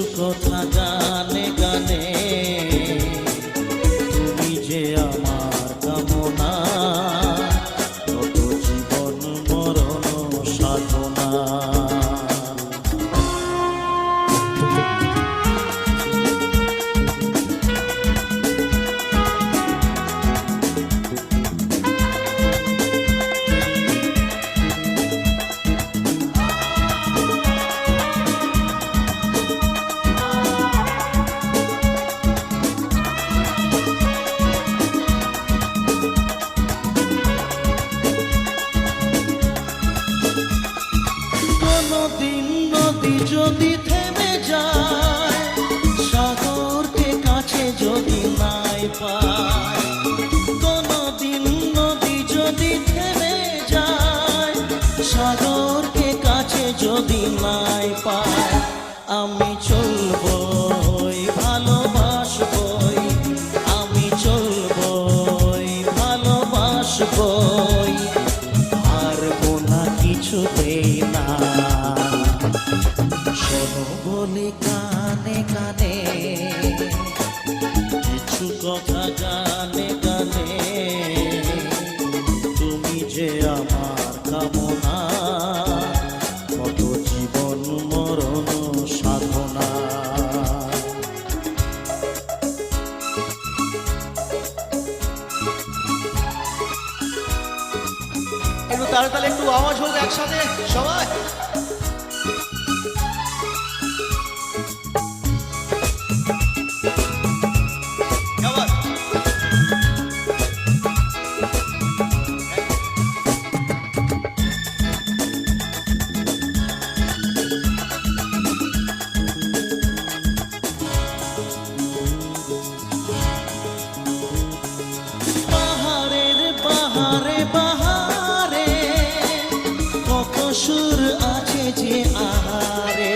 কিছু কথা গানে গানে, তুমি যে আমার কামনা, কত জীবন মরণ সাধনা। নদী যদি থেমে যায়, সাগরকে কাছে যদি নাই পায়, কোনদিন নদী যদি থেমে যায়, সাগরকে কাছে যদি নাই পায়, আমি চলবই ভালোবাসবই, আমি চলবই ভালোবাসবই, হারবো না কিছুতেই না। শোনো বলি কানে কানে, কিছু কথা গানে গানে, তুমি যে আমার কামনা, কত জীবন মরণ সাধনা। একটু তাড়াতাড়ি একটু আওয়াজ হোক একসাথে সবাই। সুর আছে যে আহারে,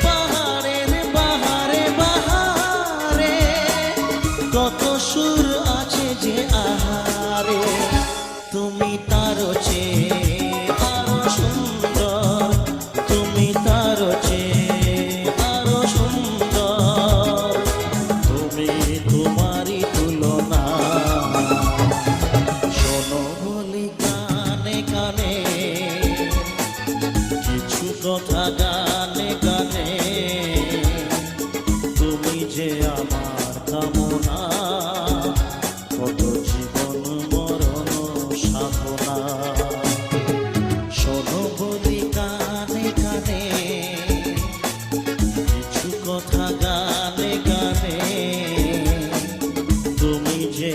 পাহাড়ের বাহারে বাহারে, কত সুর আছে যে আহারে, তুমি তারও চেয়ে আরো সুন্দর, তুমি তারও চেয়ে আরো সুন্দর, তুমি তোমারই তুলনা। শোনো বলি কানে কানে, কিছু কথা গানে গানে, তুমি যে আমার কামনা, কত জীবন মরণ সাধনা। শোনো বলি কানে কানে, কিছু কথা গানে গানে, তুমি যে